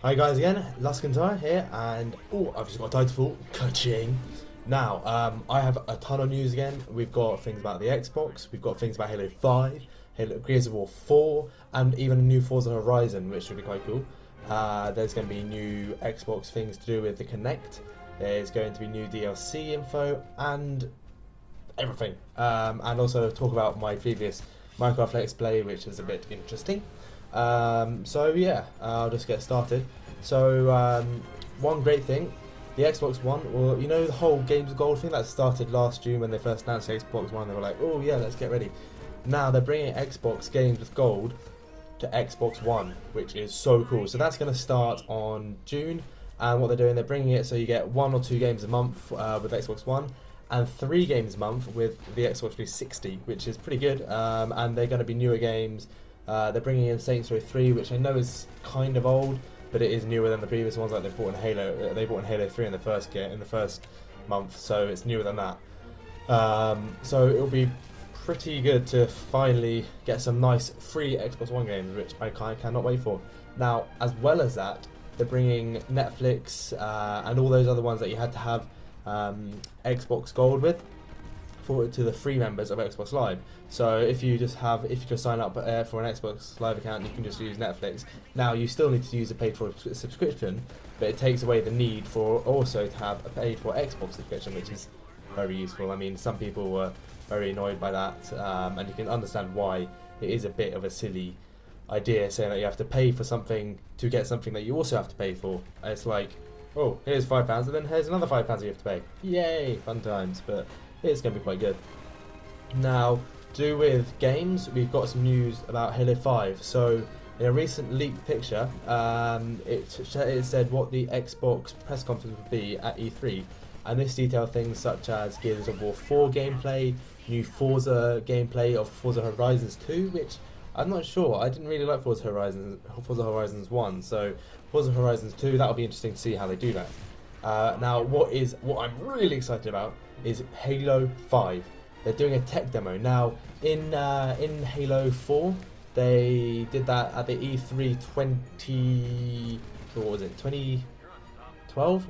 Hi guys again, Luskintar here, and I've just got a Titanfall, ka-ching. Now, I have a ton of news again. We've got things about the Xbox, we've got things about Halo 5, Halo Gears of War 4, and even a new Forza Horizon, which should be quite cool. There's going to be new Xbox things to do with the Kinect. There's going to be new DLC info and everything. And also talk about my previous Minecraft Let's Play, which is a bit interesting. So yeah, I'll just get started. So one great thing, the Xbox One, or you know the whole Games of Gold thing that started last June when they first announced the Xbox One. They were like, oh yeah, let's get ready. Now they're bringing Xbox Games with Gold to Xbox One, which is so cool. So that's going to start on June, and what they're doing, they're bringing it so you get 1 or 2 games a month with Xbox One, and 3 games a month with the Xbox 360, which is pretty good. And they're going to be newer games. They're bringing in Saints Row 3, which I know is kind of old, but it is newer than the previous ones. Like they brought in Halo, they brought in Halo 3 in the first month, so it's newer than that. So it'll be pretty good to finally get some nice free Xbox One games, which I cannot wait for. Now, as well as that, they're bringing Netflix and all those other ones that you had to have Xbox Gold with to the free members of Xbox Live. So if you just sign up for an Xbox Live account, you can just use Netflix. Now you still need to use a paid for subscription, but it takes away the need for also to have a paid for Xbox subscription, which is very useful. I mean, some people were very annoyed by that, and you can understand why. It is a bit of a silly idea saying that you have to pay for something to get something that you also have to pay for. It's like, oh, here's £5, and then here's another £5 you have to pay. Yay, fun times! But it's going to be quite good. Now, to do with games, we've got some news about Halo 5. So, in a recent leaked picture, it said what the Xbox press conference would be at E3, and this detailed things such as Gears of War 4 gameplay, new Forza gameplay of Forza Horizons 2, which I'm not sure. I didn't really like Forza Horizons 1, so Forza Horizons 2, that'll be interesting to see how they do that. Now, what I'm really excited about is Halo 5. They're doing a tech demo now. In Halo 4, they did that at the E3 what was it, 2012?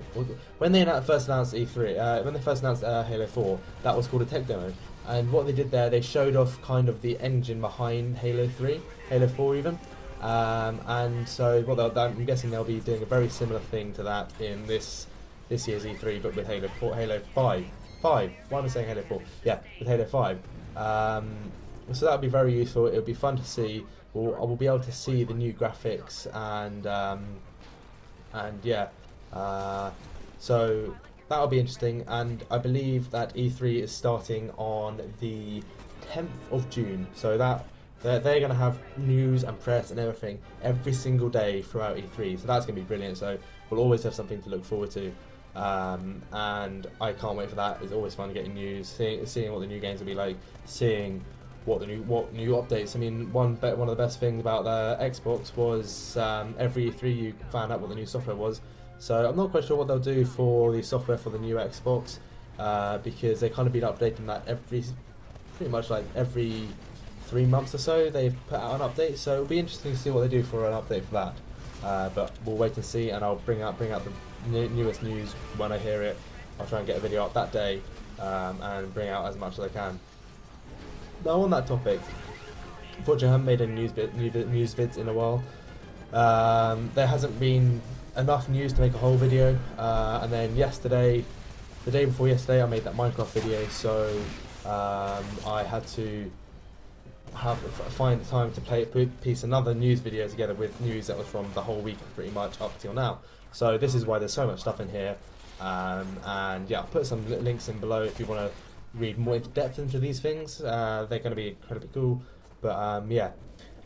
When they first announced E3, when they first announced Halo 4, that was called a tech demo. And what they did there, they showed off kind of the engine behind Halo 3, Halo 4 even. And so I'm guessing they'll be doing a very similar thing to that in this year's E3, but with Halo 4, Halo 5. Why am I saying Halo 4? Yeah, with Halo 5. So that'll be very useful. It'll be fun to see. I will be able to see the new graphics and yeah. So that'll be interesting. And I believe that E3 is starting on the 10th of June. So that they're going to have news and press and everything every single day throughout E3. So that's going to be brilliant. So we'll always have something to look forward to. And I can't wait for that. It's always fun getting news, seeing what the new games will be like, seeing what new updates. I mean, one of the best things about the Xbox was every E3 you found out what the new software was. So I'm not quite sure what they'll do for the software for the new Xbox because they kind of been updating that pretty much like every 3 months or so. They've put out an update, so it'll be interesting to see what they do for an update for that. But we'll wait and see, and I'll bring out the newest news when I hear it. I'll try and get a video up that day and bring out as much as I can. Now on that topic, unfortunately I haven't made any news vids in a while. There hasn't been enough news to make a whole video, and then the day before yesterday I made that Minecraft video, so I had to find the time to piece another news video together with news that was from the whole week pretty much up till now. So this is why there's so much stuff in here, and yeah, I'll put some links in below if you want to read more into depth into these things. They're going to be incredibly cool, but yeah.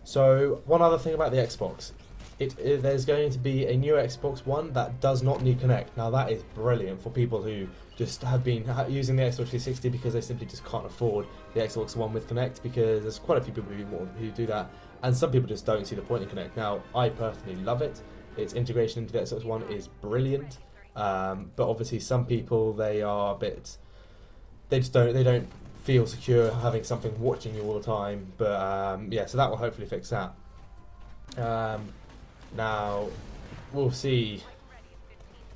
So one other thing about the Xbox, there's going to be a new Xbox One that does not need Kinect. Now that is brilliant for people who just have been using the Xbox 360 because they simply just can't afford the Xbox One with Kinect, because there's quite a few people who do that, and some people just don't see the point in Kinect. Now I personally love it. Its integration into the Xbox One is brilliant, but obviously some people they just don't feel secure having something watching you all the time. But yeah, so that will hopefully fix that. Now, we'll see.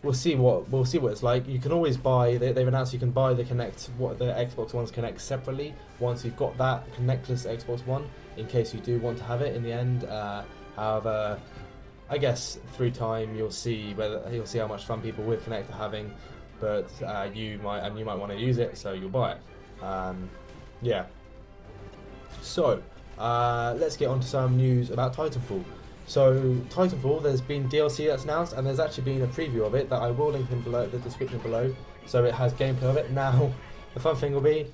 We'll see what it's like. You can always buy. They've announced you can buy the Xbox One's Connect separately. Once you've got that connectless Xbox One, in case you do want to have it in the end. However, I guess through time you'll see how much fun people with Connect are having. But you might want to use it, so you'll buy it. Yeah. So let's get on to some news about Titanfall. So Titanfall, there's been DLC that's announced, and there's actually been a preview of it that I will link in below the description below. So it has gameplay of it. Now, the fun thing will be,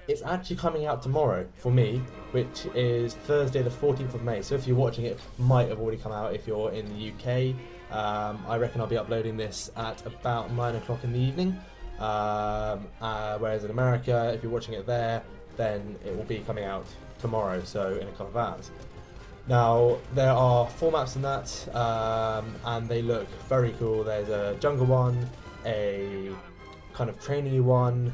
it's actually coming out tomorrow for me, which is Thursday the 14th of May. So if you're watching it, it might have already come out if you're in the UK. I reckon I'll be uploading this at about 9 o'clock in the evening. Whereas in America, if you're watching it there, then it will be coming out tomorrow, so in a couple of hours. Now, there are 4 maps in that, and they look very cool. There's a jungle one, a kind of trainee one,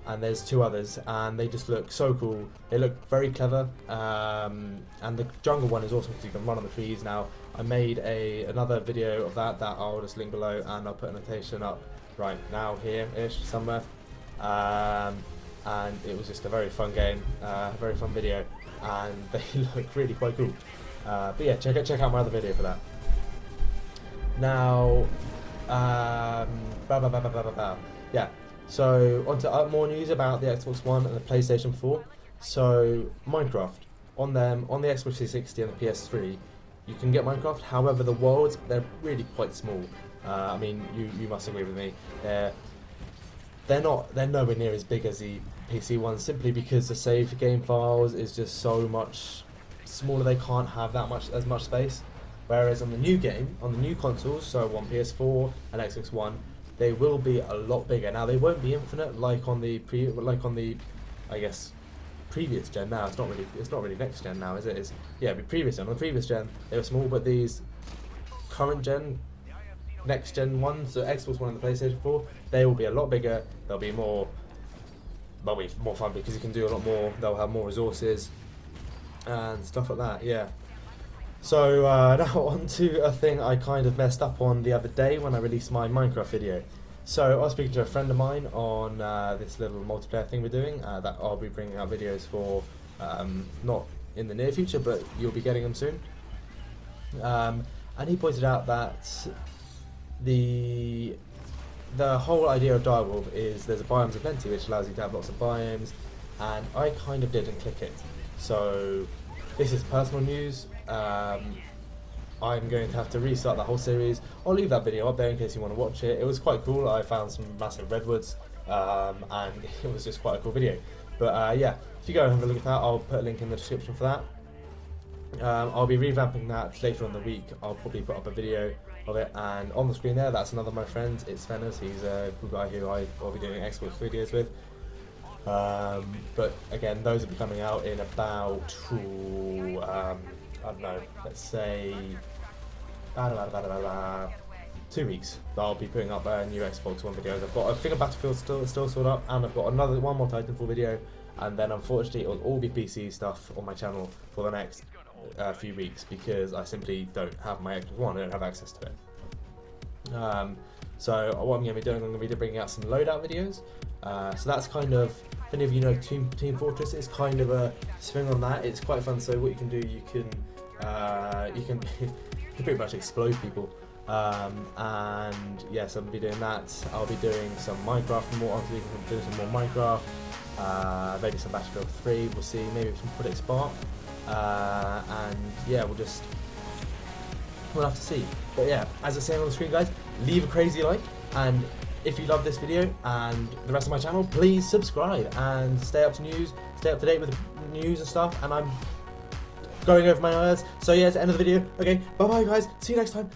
and there's 2 others, and they just look so cool. They look very clever, and the jungle one is awesome because you can run on the trees. Now, I made another video of that I'll just link below, and I'll put a notation up right now here-ish somewhere. And it was just a very fun game, very fun video, and they look really quite cool. But yeah, check out my other video for that. Now, yeah. So on to more news about the Xbox One and the PlayStation 4. So Minecraft on the Xbox 360 and the PS3, you can get Minecraft. However, the worlds, they're really quite small. I mean, you must agree with me. They're nowhere near as big as the PC ones, simply because the save game files is just so much smaller. They can't have as much space. Whereas on the new game, on the new consoles, so on PS4 and Xbox One, they will be a lot bigger. Now, they won't be infinite like on the I guess previous gen. Now it's not really next gen now, is it? It'd be previous gen. On the previous gen, they were small, but these current gen, next gen ones, so Xbox One and the PlayStation 4, they will be a lot bigger. They'll be more fun because you can do a lot more. They'll have more resources and stuff like that. Yeah. So now on to a thing I kind of messed up on the other day when I released my Minecraft video. So I was speaking to a friend of mine on this little multiplayer thing we're doing that I'll be bringing out videos for, not in the near future, but you'll be getting them soon. And he pointed out that the whole idea of Direwolf is there's a biomes of plenty, which allows you to have lots of biomes, and I kind of didn't click it. So this is personal news. I'm going to have to restart that whole series. I'll leave that video up there in case you want to watch it. It was quite cool. I found some massive redwoods, and it was just quite a cool video. But yeah, if you go and have a look at that, I'll put a link in the description for that. I'll be revamping that later on in the week. I'll probably put up a video of it, and on the screen there, that's another of my friends. It's Fennis. He's a cool guy who I'll be doing Xbox videos with. But again, those will be coming out in about I don't know, let's say 2 weeks. I'll be putting up new Xbox One videos. I've got a thing of Battlefield still sorted up, and I've got one more Titanfall video, and then unfortunately it'll all be PC stuff on my channel for the next few weeks because I simply don't have my Xbox One. I don't have access to it. So what I'm going to be doing, I'm going to be bringing out some loadout videos. So that's kind of, if any of you know Team Fortress, is kind of a swing on that. It's quite fun. So what you can do, you can pretty much explode people. And yes, I'll be doing that. I'll be doing some Minecraft more. I'll be doing some more Minecraft. Maybe some Battlefield 3. We'll see. Maybe some Project Spark. And yeah, we'll have to see. But yeah, as I say on the screen, guys, leave a crazy like, and if you love this video and the rest of my channel, please subscribe and stay up to date with the news and stuff. And I'm going over my words. So yeah, it's the end of the video. Okay, bye bye guys. See you next time.